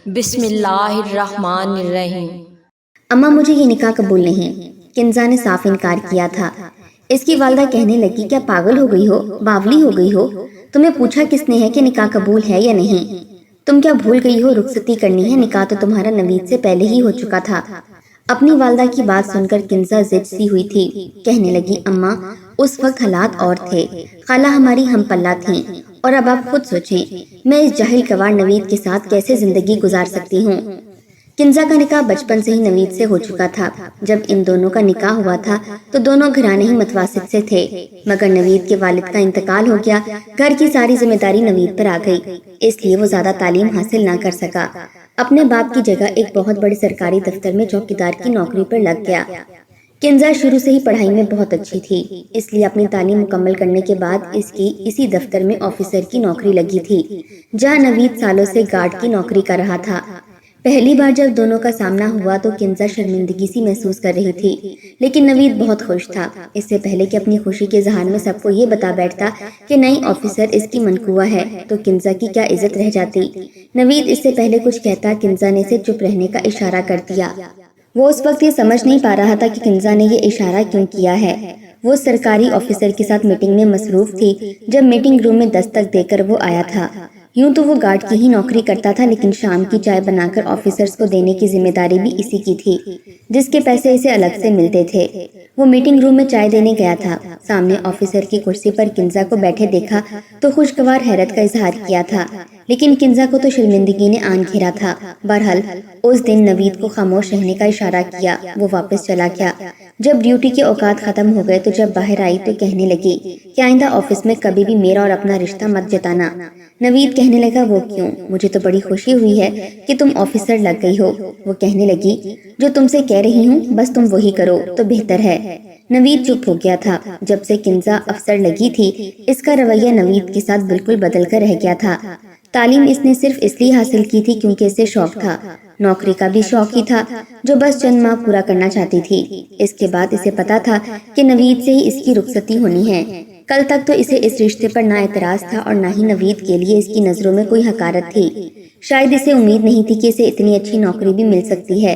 بسم اللہ الرحمن الرحیم۔ اماں مجھے یہ نکاح قبول نہیں، کنزا نے صاف انکار کیا تھا۔ اس کی والدہ کہنے لگی کیا پاگل ہو گئی ہو، باولی ہو گئی ہو، تمہیں پوچھا کس نے ہے کہ نکاح قبول ہے یا نہیں؟ تم کیا بھول گئی ہو رخصتی کرنی ہے، نکاح تو تمہارا نوید سے پہلے ہی ہو چکا تھا۔ اپنی والدہ کی بات سن کر کنزا ضد سی ہوئی تھی، کہنے لگی اماں اس وقت حالات اور تھے، خالہ ہماری ہم پلہ تھیں، اور اب آپ خود سوچیں میں اس جاہل کوار نوید کے ساتھ کیسے زندگی گزار سکتی ہوں۔ کنزا کا نکاح بچپن سے ہی نوید سے ہو چکا تھا۔ جب ان دونوں کا نکاح ہوا تھا تو دونوں گھرانے ہی متواسط سے تھے، مگر نوید کے والد کا انتقال ہو گیا، گھر کی ساری ذمہ داری نوید پر آ گئی، اس لیے وہ زیادہ تعلیم حاصل نہ کر سکا۔ اپنے باپ کی جگہ ایک بہت بڑے سرکاری دفتر میں چوکیدار کی نوکری پر لگ گیا۔ کنزا شروع سے ہی پڑھائی میں بہت اچھی تھی، اس لیے اپنی تعلیم مکمل کرنے کے بعد اس کی اسی دفتر میں آفیسر کی نوکری لگی تھی، جہاں نوید سالوں سے گارڈ کی نوکری کر رہا تھا۔ پہلی بار جب دونوں کا سامنا ہوا تو کنزا شرمندگی سی محسوس کر رہی تھی، لیکن نوید بہت خوش تھا۔ اس سے پہلے کہ اپنی خوشی کے اظہار میں سب کو یہ بتا بیٹھتا کہ نئی آفیسر اس کی منقوہ ہے تو کنزا کی کیا عزت رہ جاتی۔ نوید اس سے پہلے کچھ کہتا، کنزا نے اسے چپ رہنے کا اشارہ کر دیا۔ وہ اس وقت یہ سمجھ نہیں پا رہا تھا کہ کنزا نے یہ اشارہ کیوں کیا ہے۔ وہ سرکاری آفیسر کے ساتھ میٹنگ میں مصروف تھی جب میٹنگ روم میں دستک دے کر وہ آیا تھا۔ یوں تو وہ گارڈ کی ہی نوکری کرتا تھا، لیکن شام کی چائے بنا کر آفیسرز کو دینے کی ذمہ داری بھی اسی کی تھی، جس کے پیسے اسے الگ سے ملتے تھے۔ وہ میٹنگ روم میں چائے دینے گیا تھا، سامنے آفیسر کی کرسی پر کنزا کو بیٹھے دیکھا تو خوشگوار حیرت کا اظہار کیا تھا، لیکن کنزا کو تو شرمندگی نے آن گھیرا تھا۔ بہرحال اس دن نوید کو خاموش رہنے کا اشارہ کیا، وہ واپس چلا گیا۔ جب ڈیوٹی کے اوقات ختم ہو گئے تو جب باہر آئی تو کہنے لگی کہ آئندہ آفس میں کبھی بھی میرا اور اپنا رشتہ مت جتانا۔ نوید کہنے لگا وہ کیوں؟ مجھے تو بڑی خوشی ہوئی ہے کہ تم آفیسر لگ گئی ہو۔ وہ کہنے لگی جو تم سے کہہ رہی ہوں بس تم وہی کرو تو بہتر ہے۔ نوید چپ ہو گیا تھا۔ جب سے کنزا افسر لگی تھی اس کا رویہ نوید کے ساتھ بالکل بدل کر رہ گیا تھا۔ تعلیم اس نے صرف اس لیے حاصل کی تھی کیونکہ اسے شوق تھا، نوکری کا بھی شوق ہی تھا جو بس چند ماہ پورا کرنا چاہتی تھی۔ اس کے بعد اسے پتا تھا کہ نوید سے ہی اس کی رخصتی ہونی ہے۔ کل تک تو اسے اس رشتے پر نہ اعتراض تھا اور نہ ہی نوید کے لیے اس کی نظروں میں کوئی حقارت تھی۔ شاید اسے امید نہیں تھی کہ اسے اتنی اچھی نوکری بھی مل سکتی ہے۔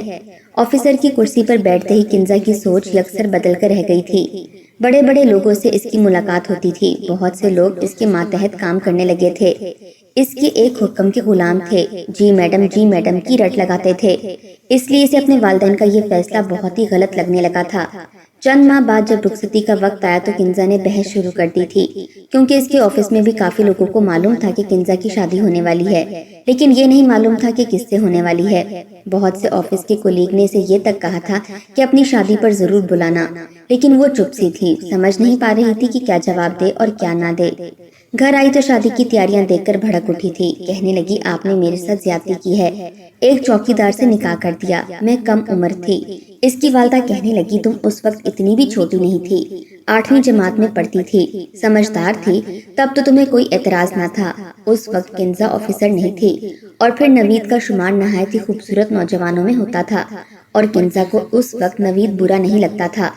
آفیسر کی کرسی پر بیٹھتے ہی کنزا کی سوچ یکسر بدل کر رہ گئی تھی۔ بڑے بڑے لوگوں سے اس کی ملاقات ہوتی تھی، بہت سے لوگ اس کے ماتحت کام کرنے لگے تھے، اس کے ایک حکم کے غلام تھے، جی میڈم کی رٹ لگاتے تھے۔ اس لیے اسے اپنے والدین کا یہ فیصلہ بہت ہی غلط لگنے لگا تھا۔ چند ماہ بعد جب رخصتی کا وقت آیا تو کنزا نے بحث شروع کر دی تھی، کیونکہ اس کے آفس میں بھی کافی لوگوں کو معلوم تھا کہ کنزا کی شادی ہونے والی ہے، لیکن یہ نہیں معلوم تھا کہ کس سے ہونے والی ہے۔ بہت سے آفس کے کولیگ نے اسے یہ تک کہا تھا کہ اپنی شادی پر ضرور بلانا، لیکن وہ چپ سی تھی، سمجھ نہیں پا رہی تھی کہ کیا جواب دے اور کیا نہ دے۔ گھر آئی تو شادی کی تیاریاں دیکھ کر بھڑک اٹھی تھی، کہنے لگی آپ نے میرے ساتھ زیادتی کی ہے، ایک چوکیدار سے نکاح کر دیا، میں کم عمر تھی۔ اس کی والدہ کہنے لگی تم اس وقت اتنی بھی چھوٹی نہیں تھی، 8ویں جماعت میں پڑھتی تھی، سمجھدار تھی، تب تو تمہیں کوئی اعتراض نہ تھا۔ اس وقت کنزا آفیسر نہیں تھی، اور پھر نوید کا شمار نہایت ہی خوبصورت نوجوانوں میں ہوتا تھا، اور کنزا کو اس وقت نوید برا نہیں لگتا تھا۔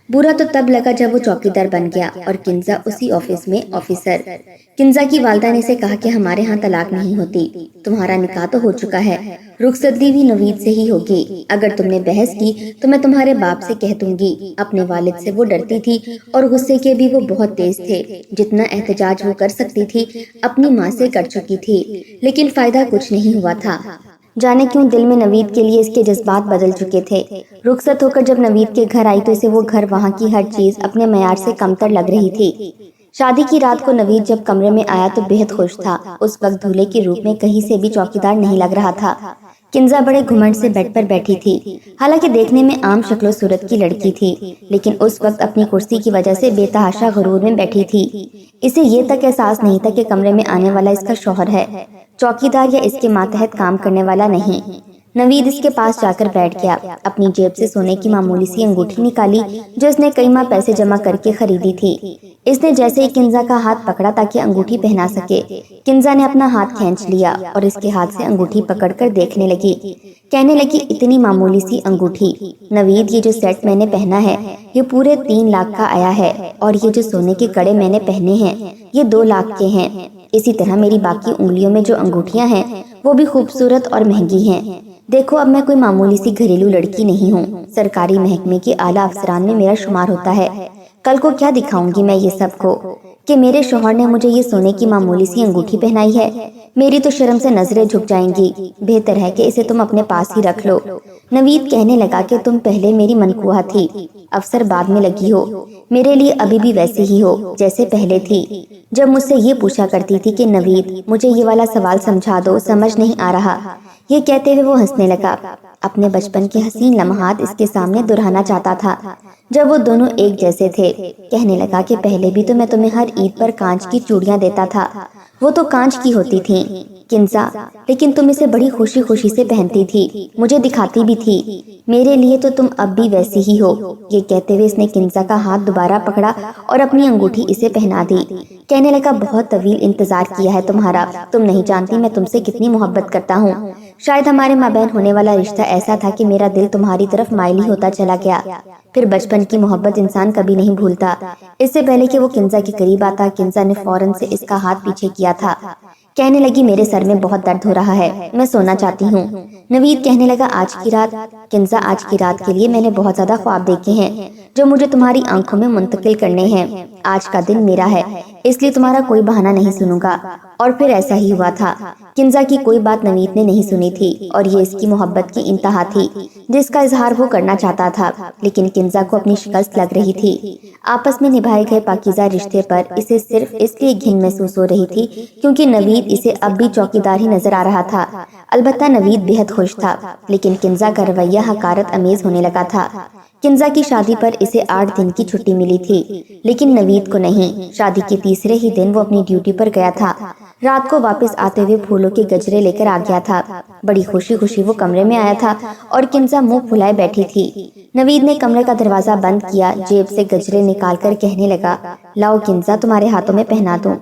برا تو تب لگا جب وہ چوکیدار بن گیا اور کنزا اسی آفس میں آفیسر۔ کنزا کی والدہ نے اسے کہا کہ ہمارے ہاں طلاق نہیں ہوتی، تمہارا نکاح تو ہو چکا ہے، رخصتی بھی نوید سے ہی ہوگی، اگر تم نے بحث کی تو میں تمہارے باپ سے کہہ دوں گی۔ اپنے والد سے وہ ڈرتی تھی اور غصے کے بھی وہ بہت تیز تھے، جتنا احتجاج وہ کر سکتی تھی اپنی ماں سے کر چکی تھی، لیکن فائدہ کچھ نہیں ہوا تھا۔ جانے کیوں دل میں نوید کے لیے اس کے جذبات بدل چکے تھے۔ رخصت ہو کر جب نوید کے گھر آئی تو اسے وہ گھر، وہاں کی ہر چیز اپنے معیار سے کمتر لگ رہی تھی۔ شادی کی رات کو نوید جب کمرے میں آیا تو بہت خوش تھا، اس وقت دولہے کے روپ میں کہیں سے بھی چوکیدار نہیں لگ رہا تھا۔ کنزا بڑے گھمنڈ سے بیڈ پر بیٹھی تھی، حالانکہ دیکھنے میں عام شکل و صورت کی لڑکی تھی، لیکن اس وقت اپنی کرسی کی وجہ سے بے تحاشا غرور میں بیٹھی تھی۔ اسے یہ تک احساس نہیں تھا کہ کمرے میں آنے والا اس کا شوہر ہے، چوکیدار یا اس کے ماتحت کام کرنے والا نہیں۔ نوید اس کے پاس جا کر بیٹھ گیا، اپنی جیب سے سونے کی معمولی سی انگوٹھی نکالی جو اس نے کئی ماہ پیسے جمع کر کے خریدی تھی۔ اس نے جیسے ہی کنزا کا ہاتھ پکڑا تاکہ انگوٹھی پہنا سکے، کنزا نے اپنا ہاتھ کھینچ لیا اور اس کے ہاتھ سے انگوٹھی پکڑ کر دیکھنے لگی، کہنے لگی اتنی معمولی سی انگوٹھی، نوید یہ جو سیٹ میں نے پہنا ہے یہ پورے 3 لاکھ کا آیا ہے، اور یہ جو سونے کے کڑے میں نے پہنے ہیں یہ 2 لاکھ کے ہیں۔ اسی طرح میری باقی انگلیوں میں جو انگوٹھیاں ہیں وہ بھی خوبصورت اور مہنگی ہیں۔ دیکھو اب میں کوئی معمولی سی گھریلو لڑکی نہیں ہوں، سرکاری محکمے کے اعلیٰ افسران میں میرا شمار ہوتا ہے۔ کل کو کیا دکھاؤں گی میں یہ سب کو کہ میرے شوہر نے مجھے یہ سونے کی معمولی سی انگوٹھی پہنائی ہے؟ میری تو شرم سے نظریں جھک جائیں گی۔ بہتر ہے کہ اسے تم اپنے پاس ہی رکھ لو۔ نوید کہنے لگا کہ تم پہلے میری منقوہ تھی، افسر بعد میں لگی ہو، میرے لیے ابھی بھی ویسی ہی ہو جیسے پہلے تھی۔ جب مجھ سے یہ پوچھا کرتی تھی کہ نوید مجھے یہ والا سوال سمجھا دو، سمجھ نہیں آ رہا، یہ کہتے ہوئے وہ ہنسنے لگا۔ اپنے بچپن کے حسین لمحات اس کے سامنے دہرانا چاہتا تھا جب وہ دونوں ایک جیسے تھے۔ کہنے لگا کہ پہلے بھی تو میں تمہیں ہر عید پر کانچ کی چوڑیاں دیتا تھا، وہ تو کانچ کی ہوتی تھیں کنزا، لیکن تم اسے بڑی خوشی خوشی سے پہنتی تھی، مجھے دکھاتی بھی تھی۔ میرے لیے تو تم اب بھی ویسی ہی ہو۔ یہ کہتے ہوئے اس نے کنزا کا ہاتھ دوبارہ پکڑا اور اپنی انگوٹھی اسے پہنا دی۔ کہنے لگا بہت طویل انتظار کیا ہے تمہارا، تم نہیں جانتی میں تم سے کتنی محبت کرتا ہوں۔ شاید ہمارے مابین ہونے والا رشتہ ایسا تھا کہ میرا دل تمہاری طرف مائل ہی ہوتا چلا گیا۔ پھر بچپن کی محبت انسان کبھی نہیں بھولتا۔ اس سے پہلے کہ وہ کنزا کے قریب آتا، کنزا نے فوراً سے اس کا ہاتھ پیچھے کیا تھا۔ کہنے لگی میرے سر میں بہت درد ہو رہا ہے، میں سونا چاہتی ہوں۔ نوید کہنے لگا آج کی رات کنزا، آج کی رات کے لیے میں نے بہت زیادہ خواب دیکھے ہیں جو مجھے تمہاری آنکھوں میں منتقل کرنے ہیں۔ آج کا دن میرا ہے، اس لیے تمہارا کوئی بہانہ نہیں سنوں گا۔ اور پھر ایسا ہی ہوا تھا۔ کنزا کی کوئی بات نوید نے نہیں سنی تھی، اور یہ اس کی محبت کی انتہا تھی جس کا اظہار وہ کرنا چاہتا تھا، لیکن کنزا کو اپنی شکست لگ رہی تھی۔ آپس میں نبھائے گئے پاکیزہ رشتے پر اسے صرف اس لیے گھن محسوس ہو رہی تھی کیونکہ نوید اسے اب بھی چوکیدار ہی نظر آ رہا تھا۔ البتہ نوید بہت خوش تھا، لیکن کنزا کا رویہ حقارت امیز ہونے لگا تھا۔ کنزا کی شادی پر اسے 8 دن کی چھٹی ملی تھی، لیکن نوید کو نہیں۔ شادی کے تیسرے ہی دن وہ اپنی ڈیوٹی پر گیا تھا۔ رات کو واپس آتے ہوئے پھولوں کے گجرے لے کر آ گیا تھا۔ بڑی خوشی خوشی وہ کمرے میں آیا تھا اور کنزا منہ پھلائے بیٹھی تھی۔ نوید نے کمرے کا دروازہ بند کیا، جیب سے گجرے نکال کر کہنے لگا لاؤ کنزا تمہارے ہاتھوں میں پہنا دوں۔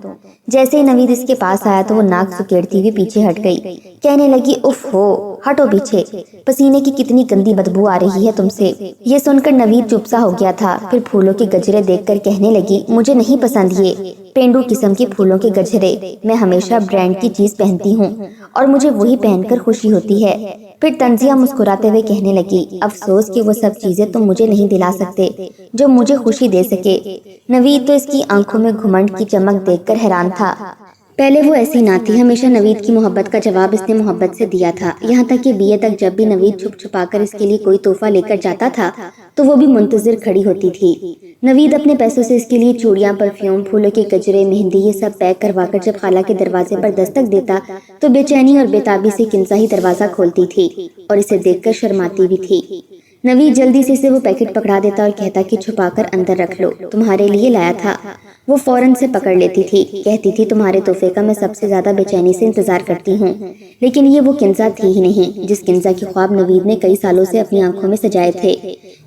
جیسے ہی نوید اس کے پاس آیا تو وہ ناک سکیڑتی ہوئی پیچھے ہٹ گئی۔ کہنے لگی اف ہو، ہٹو پیچھے، پسینے کی کتنی گندی بدبو آ رہی ہے تم سے۔ یہ سن کر نوید چپ سا ہو گیا تھا، پھر پھولوں کے گجرے دیکھ کر کہنے لگی مجھے نہیں پسند یہ پینڈو قسم کے پھولوں کے گجرے، میں ہمیشہ برانڈ کی چیز پہنتی ہوں اور مجھے وہی پہن کر خوشی ہوتی ہے۔ پھر تنزیہ مسکراتے ہوئے کہنے لگی افسوس کہ وہ سب چیزیں تم مجھے نہیں دلا سکتے جو مجھے خوشی دے سکے۔ نوید تو اس کی آنکھوں میں گھمنڈ کی چمک دیکھ کر حیران تھا۔ پہلے وہ ایسی نہ تھی، ہمیشہ نوید کی محبت کا جواب اس نے محبت سے دیا تھا، یہاں تک کہ BA تک جب بھی نوید چھپ چھپا کر اس کے لیے کوئی تحفہ لے کر جاتا تھا تو وہ بھی منتظر کھڑی ہوتی تھی۔ نوید اپنے پیسوں سے اس کے لیے چوڑیاں، پرفیوم، پھولوں کے گجرے، مہندی یہ سب پیک کروا کر جب خالہ کے دروازے پر دستک دیتا تو بے چینی اور بےتابی سے کنزا ہی دروازہ کھولتی تھی اور اسے دیکھ کر شرماتی بھی تھی۔ نوید جلدی سے اسے وہ پیکٹ پکڑا دیتا اور کہتا کہ چھپا کر اندر رکھ لو، تمہارے لیے لایا تھا۔ وہ فوراً سے پکڑ لیتی تھی، کہتی تھی تمہارے تحفے کا میں سب سے زیادہ بے چینی سے انتظار کرتی ہوں۔ لیکن یہ وہ کنزا تھی ہی نہیں جس کنزا کے خواب نوید نے کئی سالوں سے اپنی آنکھوں میں سجائے تھے۔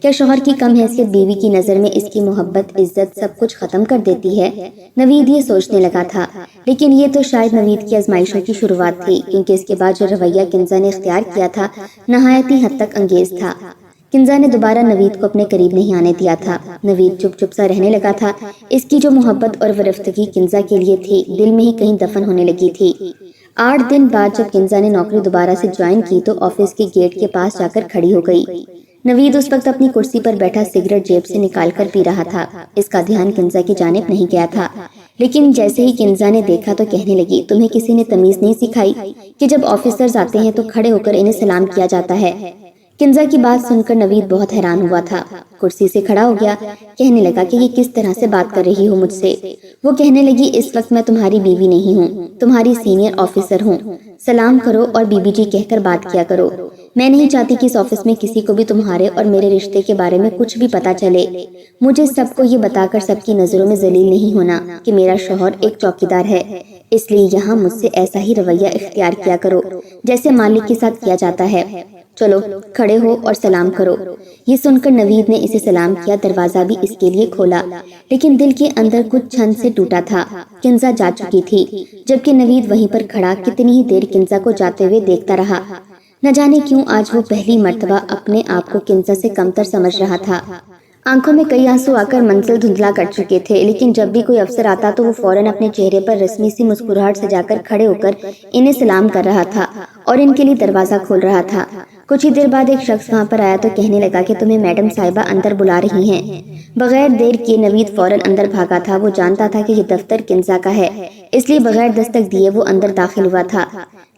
کیا شوہر کی کم حیثیت بیوی کی نظر میں اس کی محبت، عزت سب کچھ ختم کر دیتی ہے؟ نوید یہ سوچنے لگا تھا، لیکن یہ تو شاید نوید کی آزمائشوں کی شروعات تھی، کیونکہ اس کے بعد جو رویہ کنزا نے اختیار کیا تھا نہایت ہی حد تک انگیز تھا۔ کنزا نے دوبارہ نوید کو اپنے قریب نہیں آنے دیا تھا۔ نوید چپ چپ سا رہنے لگا تھا، اس کی جو محبت اور ورفتگی کنزا کے لیے تھی دل میں ہی کہیں دفن ہونے لگی تھی۔ 8 دن بعد جب کنزا نے نوکری دوبارہ سے جوائن کی تو آفس کے گیٹ کے پاس جا کر کھڑی ہو گئی۔ نوید اس وقت اپنی کرسی پر بیٹھا سگریٹ جیب سے نکال کر پی رہا تھا، اس کا دھیان کنزا کی جانب نہیں گیا تھا۔ لیکن جیسے ہی کنزا نے دیکھا تو کہنے لگی تمہیں کسی نے تمیز نہیں سکھائی کہ جب آفیسرز آتے ہیں تو کھڑے ہو کر انہیں سلام کیا جاتا ہے؟ کنزا کی بات سن کر نوید بہت حیران ہوا تھا، کرسی سے کھڑا ہو گیا، کہنے لگا کہ یہ کس طرح سے بات کر رہی ہو مجھ سے؟ وہ کہنے لگی اس وقت میں تمہاری بیوی نہیں ہوں، تمہاری سینئر آفیسر ہوں، سلام کرو اور بی بی جی کہہ کر بات کیا کرو۔ میں نہیں چاہتی کہ اس آفس میں کسی کو بھی تمہارے اور میرے رشتے کے بارے میں کچھ بھی پتا چلے۔ مجھے سب کو یہ بتا کر سب کی نظروں میں ذلیل نہیں ہونا کہ میرا شوہر ایک چوکیدار ہے، اس لیے یہاں مجھ سے ایسا ہی رویہ اختیار کیا کرو جیسے مالک کے ساتھ کیا جاتا ہے۔ چلو کھڑے ہو اور سلام کرو۔ یہ سن کر نوید نے اسے سلام کیا، دروازہ بھی اس کے لیے کھولا، لیکن دل کے اندر کچھ چھن سے ٹوٹا تھا۔ کنزا جا چکی تھی، جبکہ نوید وہیں پر کھڑا کتنی ہی دیر کنزا کو جاتے ہوئے دیکھتا رہا۔ نہ جانے کیوں آج وہ پہلی مرتبہ اپنے آپ کو کنزا سے کمتر سمجھ رہا تھا۔ आंखों में कई आंसू आकर मंजिल धुंधला कर चुके थे, लेकिन जब भी कोई अफसर आता तो वो फौरन अपने चेहरे पर रस्मी सी मुस्कुराहट सजाकर खड़े होकर इन्हें सलाम कर रहा था और इनके लिए दरवाजा खोल रहा था। कुछ ही देर बाद एक शख्स वहां पर आया तो कहने लगा कि तुम्हें मैडम साहिबा अंदर बुला रही हैं। बगैर देर किए नवीद फौरन अंदर भागा था। वो जानता था कि ये दफ्तर किंजा का है, इसलिए बगैर दस्तक दिए वो अंदर दाखिल हुआ था।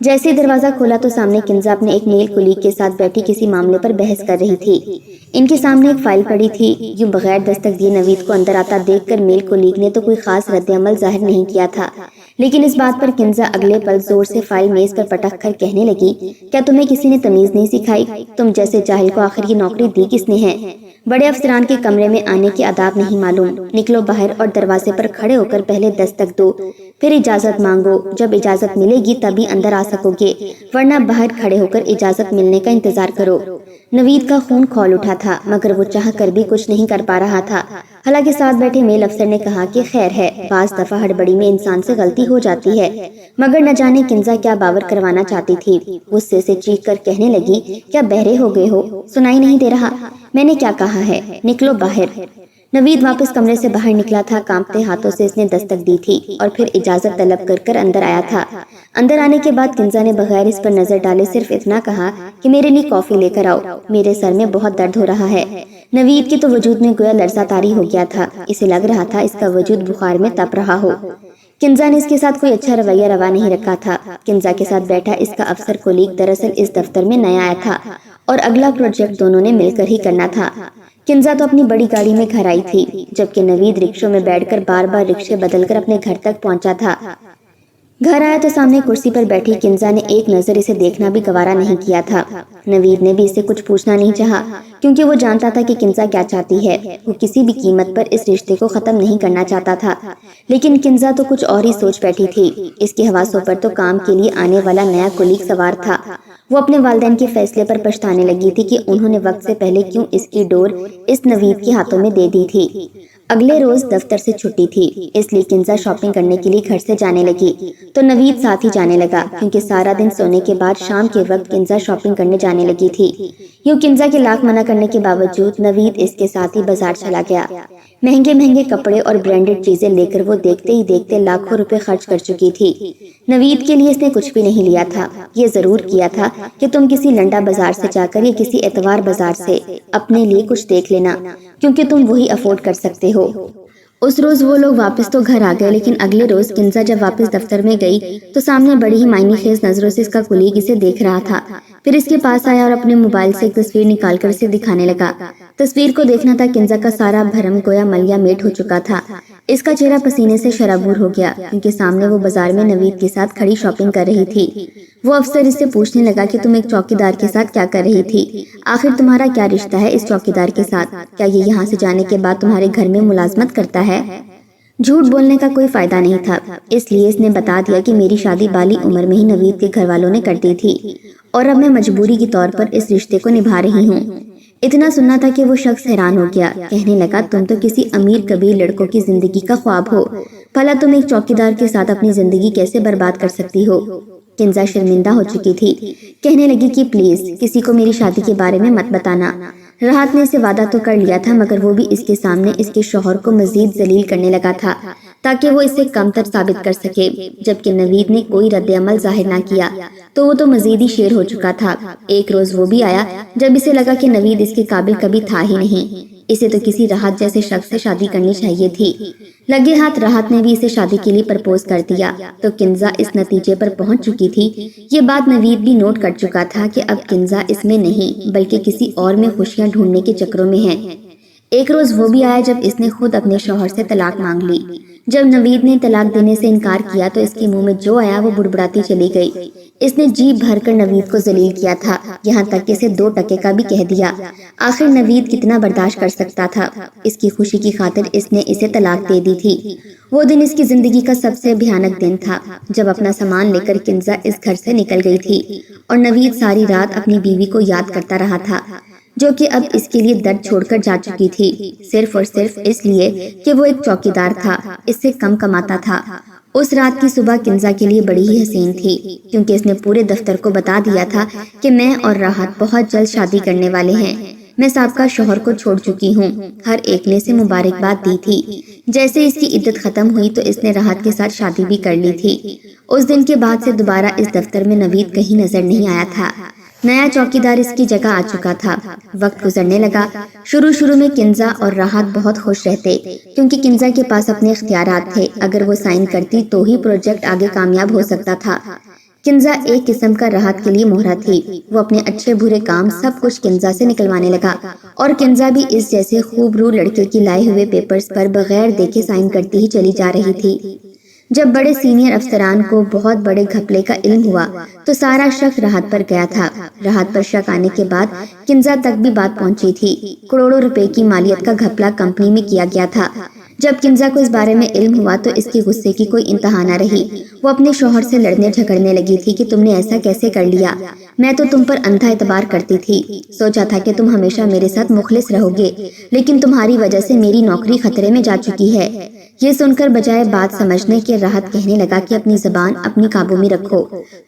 जैसे ही दरवाजा खोला तो सामने किंजा अपने एक मेल कुलीग के साथ बैठी किसी मामले पर बहस कर रही थी। इनके सामने एक फाइल पड़ी थी। यूं बगैर दस्तक दिए नवीद को अंदर आता देखकर मेल कुलीग ने तो कोई खास रद्द-ए-अमल जाहिर नहीं किया था, लेकिन इस बात पर किंजा अगले पल जोर से फाइल मेज पर पटक कर कहने लगी, क्या तुम्हें किसी ने तमीज नहीं सिखाई? तुम जैसे जाहिल को आखिर ये नौकरी दी किसने है? बड़े अफसरान के कमरे में आने के आदाब नहीं मालूम? निकलो बाहर और दरवाजे पर खड़े होकर पहले दस्तक दो, फिर इजाजत मांगो। जब इजाजत मिलेगी तभी अंदर आ सकोगे, वरना बाहर खड़े होकर इजाजत मिलने का इंतजार करो। नवीद का खून खौल उठा था, मगर वो चाह कर भी कुछ नहीं कर पा रहा था। हालांकि साथ बैठे मेल अफसर ने कहा कि खैर है, बाज दफा हड़बड़ी में इंसान से गलती हो जाती है, मगर न जाने किंजा क्या बावर करवाना चाहती थी। गुस्से से चीख कर कहने लगी, क्या बहरे हो गए हो? सुनाई नहीं दे रहा? मैंने क्या कहा है? निकलो बाहर। नवीद वापस कमरे से बाहर निकला था। कांपते हाथों से इसने दस्तक दी थी और फिर इजाजत तलब कर अंदर आया था। अंदर आने के बाद किंजा ने बगैर इस पर नजर डाले सिर्फ इतना कहा कि मेरे लिए कॉफी लेकर आओ, मेरे सर में बहुत दर्द हो रहा है। नवीद के तो वजूद में गोया लर्जा तारी हो गया था। इसे लग रहा था इसका वजूद बुखार में तप रहा हो। किंजा ने इसके साथ कोई अच्छा रवैया रवा नहीं रखा था। किंजा के साथ बैठा इसका अफसर कोलीग दरअसल इस दफ्तर में नया आया था और अगला प्रोजेक्ट दोनों ने मिलकर ही करना था। किंजा तो अपनी बड़ी गाड़ी में घर आई थी, जबकि नवीद रिक्शों में बैठकर बार बार रिक्शे बदलकर अपने घर तक पहुंचा था। घर आया तो सामने कुर्सी पर बैठी किंजा ने एक नजर इसे देखना भी गवारा नहीं किया था। नवीद ने भी इसे कुछ पूछना नहीं चाहा, क्योंकि वो जानता था कि किंजा क्या चाहती है। वो किसी भी कीमत पर इस रिश्ते को खत्म नहीं करना चाहता था, लेकिन किंजा तो कुछ और ही सोच बैठी थी। इसके हवासों पर तो काम के लिए आने वाला नया कुलीग सवार था। वो अपने वालिदैन के फैसले पर पछताने लगी थी कि उन्होंने वक्त से पहले क्यों इसकी डोर इस नवीद के हाथों में दे दी थी। अगले रोज दफ्तर से छुट्टी थी, इसलिए किंजा शॉपिंग करने के लिए घर से जाने लगी तो नवीद साथ ही जाने लगा, क्योंकि सारा दिन सोने के बाद शाम के वक्त किंजा शॉपिंग करने जाने लगी थी। यूं किंजा के लाख मना करने के बावजूद नवीद इसके साथ ही बाजार चला गया। महंगे महंगे कपड़े और ब्रांडेड चीजें लेकर वो देखते ही देखते लाखों रुपए खर्च कर चुकी थी। नवीद के लिए इसने कुछ भी नहीं लिया था। ये जरूर किया था कि तुम किसी लंडा बाजार से जाकर या किसी एतवार बाजार से अपने लिए कुछ देख लेना, क्योंकि तुम वही अफोर्ड कर सकते हो। उस रोज वो लोग वापस तो घर आ गए, लेकिन अगले रोज किंजा जब वापस दफ्तर में गई तो सामने बड़ी ही मायने खेज नजरों से इसका कुलीग इसे देख रहा था। फिर इसके पास आया और अपने मोबाइल से एक तस्वीर निकालकर इसे दिखाने लगा। तस्वीर को देखना था किंजा का सारा भरम गोया मलिया मेट हो चुका था। इसका चेहरा पसीने से शराबूर हो गया, क्योंकि सामने वो बाजार में नवीद के साथ खड़ी शॉपिंग कर रही थी। वो अफसर इससे पूछने लगा कि तुम एक चौकीदार के साथ क्या कर रही थी? आखिर तुम्हारा क्या रिश्ता है इस चौकीदार के साथ? क्या ये यहाँ से जाने के बाद तुम्हारे घर में मुलाजमत करता है? झूठ बोलने का कोई फायदा नहीं था, इसलिए इसने बता दिया कि मेरी शादी बाली उम्र में ही नवीद के घर वालों ने कर दी थी और अब मैं मजबूरी के तौर पर इस रिश्ते को निभा रही हूँ। इतना सुनना था कि वो शख्स हैरान हो गया। कहने लगा, तुम तो किसी अमीर कबीर लड़कों की जिंदगी का ख्वाब हो। भला तुम एक चौकीदार के साथ अपनी जिंदगी कैसे बर्बाद कर सकती हो? किंजा शर्मिंदा हो चुकी थी। कहने लगी कि प्लीज किसी को मेरी शादी के बारे में मत बताना। राहत ने इसे वादा तो कर लिया था, मगर वो भी इसके सामने इसके शौहर को मजीद जलील करने लगा था ताकि वो इसे कमतर साबित कर सके। जबकि नवीद ने कोई रद्द अमल जाहिर ना किया तो वो तो मजीद ही शेर हो चुका था। एक रोज वो भी आया जब इसे लगा कि नवीद इसके काबिल कभी था ही नहीं। इसे तो किसी राहत जैसे शख्स से शादी करनी चाहिए थी। लगे हाथ राहत ने भी इसे शादी के लिए प्रपोज कर दिया तो किंजा इस नतीजे पर पहुंच चुकी थी। ये बात नवीद भी नोट कर चुका था कि अब किंजा इसमें नहीं बल्कि किसी और में खुशियां ढूंढने के चक्रों में है। एक रोज वो भी आया जब इसने खुद अपने शौहर से तलाक मांग ली। जब नवीद ने तलाक देने से इनकार किया तो इसके मुंह में जो आया वो बुड़बुड़ाती चली गई। इसने जी भरकर नवीद को जलील किया था, यहाँ तक कि इसे 2 टके का भी कह दिया। आखिर नवीद कितना बर्दाश्त कर सकता था। इसकी खुशी की खातिर इसने इसे तलाक दे दी थी। वो दिन इसकी जिंदगी का सबसे भयानक दिन था जब अपना सामान लेकर किंजा इस घर से निकल गई थी और नवीद सारी रात अपनी बीवी को याद करता रहा था, जो कि अब इसके लिए दर्द छोड़कर जा चुकी थी, सिर्फ और सिर्फ इसलिए कि वो एक चौकीदार था, इससे कम कमाता था। उस रात की सुबह किंजा के लिए बड़ी ही हसीन थी, क्योंकि इसने पूरे दफ्तर को बता दिया था कि मैं और राहत बहुत जल्द शादी करने वाले हैं। मैं साबका शौहर को छोड़ चुकी हूँ। हर एक ने इसे मुबारकबाद दी थी। जैसे इसकी इद्दत खत्म हुई तो इसने राहत के साथ शादी भी कर ली थी। उस दिन के बाद से दोबारा इस दफ्तर में नवीद कहीं नजर नहीं आया था। नया चौकीदार इसकी जगह आ चुका था। वक्त गुजरने लगा। शुरू में किंजा और राहत बहुत खुश रहते, क्योंकि किंजा के पास अपने इख्तियारात थे। अगर वो साइन करती तो ही प्रोजेक्ट आगे कामयाब हो सकता था। किंजा एक किस्म का राहत के लिए मोहरा थी। वो अपने अच्छे बुरे काम सब कुछ किंजा से निकलवाने लगा, और किंजा भी इस जैसे खूबरू लड़के की लाए हुए पेपर्स पर बगैर देखे साइन करती ही चली जा रही थी। जब बड़े सीनियर अफसरान को बहुत बड़े घपले का इल्म हुआ तो सारा शक राहत पर गया था। राहत पर शक आने के बाद किंजा तक भी बात पहुंची थी। करोड़ों रुपए की मालियत का घपला कंपनी में किया गया था। जब किंजा को इस बारे में इल्म हुआ तो इसके गुस्से की कोई इंतहा न रही। वो अपने शौहर से लड़ने झगड़ने लगी थी कि तुमने ऐसा कैसे कर लिया, मैं तो तुम पर अंधा एतबार करती थी। सोचा था कि तुम हमेशा मेरे साथ मुखलिस रहोगे, लेकिन तुम्हारी वजह से मेरी नौकरी खतरे में जा चुकी है। ये सुनकर बजाय बात समझने के राहत कहने लगा कि अपनी जबान अपनी काबू में रखो।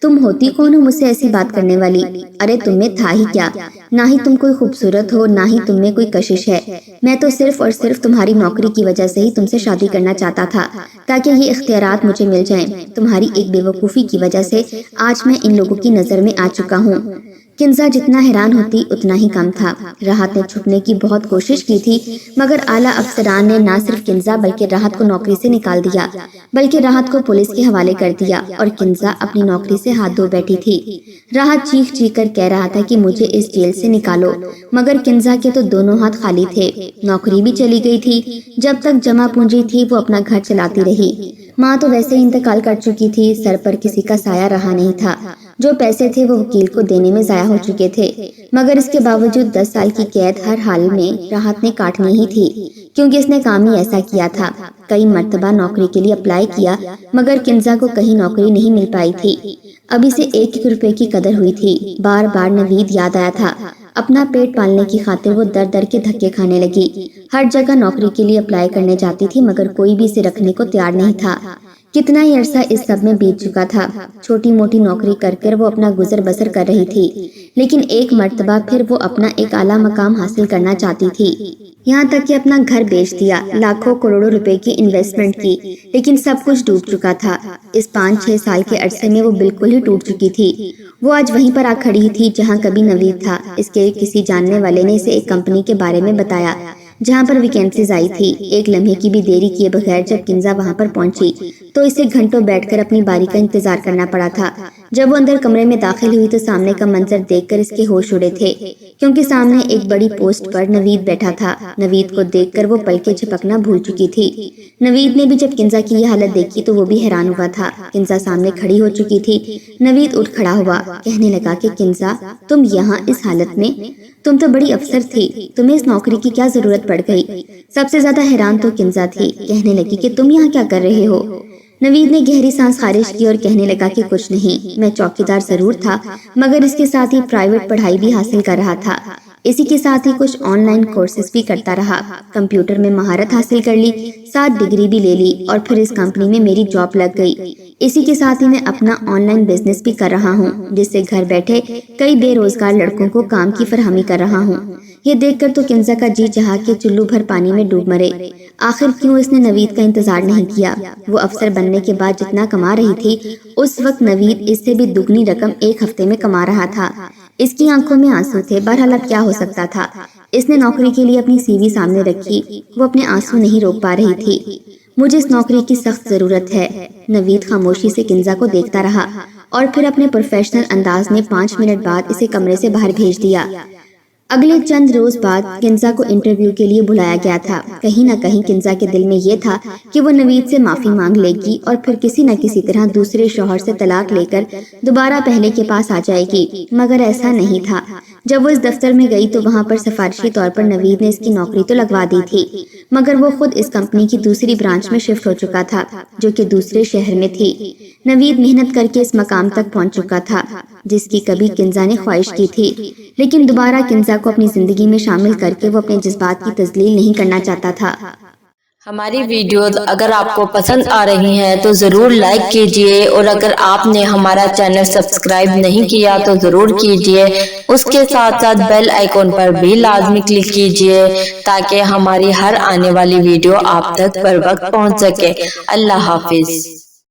तुम होती कौन हो मुझसे ऐसी बात करने वाली? अरे तुम में था ही क्या? ना ही तुम कोई खूबसूरत हो, ना ही तुम में कोई कशिश है। मैं तो सिर्फ और सिर्फ तुम्हारी नौकरी की वजह से ही तुमसे शादी करना चाहता था, ताकि ये इख्तियारात मुझे मिल जाएं। तुम्हारी एक बेवकूफ़ी की वजह से आज मैं इन लोगों की नज़र में आ चुका हूँ। किंजा जितना हैरान होती उतना ही कम था। राहत ने छुपने की बहुत कोशिश की थी, मगर आला अफसरान ने न सिर्फ किंजा बल्कि राहत को नौकरी से निकाल दिया, बल्कि राहत को पुलिस के हवाले कर दिया, और किंजा अपनी नौकरी से हाथ धो बैठी थी। राहत चीख चीख कर कह रहा था कि मुझे इस जेल से निकालो, मगर किंजा के तो दोनों हाथ खाली थे। नौकरी भी चली गई थी। जब तक जमा पूंजी थी वो अपना घर चलाती रही। माँ तो वैसे ही इंतकाल कर चुकी थी। सर पर किसी का साया रहा नहीं था। जो पैसे थे वो वकील को देने में जाया हो चुके थे, मगर इसके बावजूद 10 साल की कैद हर हाल में राहत ने काटनी ही थी, क्योंकि इसने काम ही ऐसा किया था। कई मर्तबा नौकरी के लिए अप्लाई किया, मगर किंजा को कहीं नौकरी नहीं मिल पाई थी। अब इसे 1-1 रुपए की कदर हुई थी। बार बार नवीद याद आया था। अपना पेट पालने की खातिर वो दर दर के धक्के खाने लगी। हर जगह नौकरी के लिए अप्लाई करने जाती थी, मगर कोई भी इसे रखने को तैयार नहीं था। कितना ही अरसा इस सब में बीत चुका था। छोटी मोटी नौकरी कर वो अपना गुजर बसर कर रही थी, लेकिन एक मर्तबा फिर वो अपना एक आला मकाम हासिल करना चाहती थी। यहाँ तक कि अपना घर बेच दिया, लाखों करोड़ों रुपए की इन्वेस्टमेंट की, लेकिन सब कुछ डूब चुका था। इस 5-6 साल के अरसे में वो बिल्कुल ही टूट चुकी थी। वो आज वहीं पर आ खड़ी थी जहाँ कभी नवीद था। इसके किसी जानने वाले ने इसे एक कंपनी के बारे में बताया जहाँ पर वैकेंसीज आई थी। एक लम्हे की भी देरी किए बगैर जब किंजा वहाँ पर पहुंची तो इसे घंटों बैठकर अपनी बारी का इंतजार करना पड़ा था। जब वो अंदर कमरे में दाखिल हुई तो सामने का मंजर देखकर इसके होश उड़े थे, क्योंकि सामने एक बड़ी पोस्ट पर नवीद बैठा था। नवीद को देखकर वो पलके झपकना भूल चुकी थी। नवीद ने भी जब किंजा की यह हालत देखी तो वो भी हैरान हुआ था। किंजा सामने खड़ी हो चुकी थी। नवीद उठ खड़ा हुआ, कहने लगा कि किंजा, तुम यहाँ इस हालत में? तुम तो बड़ी अफसर थी, तुम्हें इस नौकरी की क्या जरूरत पड़ गई? सबसे ज्यादा हैरान तो किंजा थी। कहने लगी कि तुम यहाँ क्या कर रहे हो? नवीद ने गहरी सांस खारिज की और कहने लगा कि कुछ नहीं, मैं चौकीदार जरूर था, मगर इसके साथ ही प्राइवेट पढ़ाई भी हासिल कर रहा था। इसी के साथ ही कुछ ऑनलाइन कोर्सेज भी करता रहा। कंप्यूटर में महारत हासिल कर ली, 7 डिग्री भी ले ली, और फिर इस कंपनी में मेरी जॉब लग गई। इसी के साथ ही मैं अपना ऑनलाइन बिजनेस भी कर रहा हूँ, जिससे घर बैठे कई बेरोजगार लड़कों को काम की फरहमी कर रहा हूँ। ये देखकर तो किंजा का जी चाहा कि चुल्लू भर पानी में डूब मरे। आखिर क्यों इसने नवीद का इंतजार नहीं किया? वो अफसर बनने के बाद जितना कमा रही थी, उस वक्त नवीद इससे भी दुगनी रकम 1 हफ्ते में कमा रहा था। इसकी आंखों में आंसू थे। बहरहाल क्या हो सकता था। इसने नौकरी के लिए अपनी सीवी सामने रखी। वो अपने आंसू नहीं रोक पा रही थी। मुझे इस नौकरी की सख्त जरूरत है। नवीद खामोशी से किंजा को देखता रहा और फिर अपने प्रोफेशनल अंदाज में 5 मिनट बाद इसे कमरे से बाहर भेज दिया। अगले चंद रोज बाद किंजा को इंटरव्यू के लिए बुलाया गया था। कहीं न कहीं किंजा के दिल में ये था कि वो नवीद से माफी मांग लेगी और फिर किसी न किसी तरह दूसरे शौहर से तलाक लेकर दोबारा पहले के पास आ जाएगी, मगर ऐसा नहीं था। जब वो इस दफ्तर में गई तो वहाँ पर सिफारिशी तौर पर नवीद ने इसकी नौकरी तो लगवा दी थी, मगर वो खुद इस कंपनी की दूसरी ब्रांच में शिफ्ट हो चुका था, जो कि दूसरे शहर में थी। नवीद मेहनत करके इस मकाम तक पहुंच चुका था जिसकी कभी किंजा ने ख्वाहिश की थी, लेकिन दोबारा किंजा को अपनी जिंदगी में शामिल करके वो अपने जज्बात की तस्लील नहीं करना चाहता था। ہماری ویڈیوز اگر آپ کو پسند آ رہی ہیں تو ضرور لائک کیجئے، اور اگر آپ نے ہمارا چینل سبسکرائب نہیں کیا تو ضرور کیجئے۔ اس کے ساتھ ساتھ بیل آئیکن پر بھی لازمی کلک کیجئے تاکہ ہماری ہر آنے والی ویڈیو آپ تک بر وقت پہنچ سکے۔ اللہ حافظ۔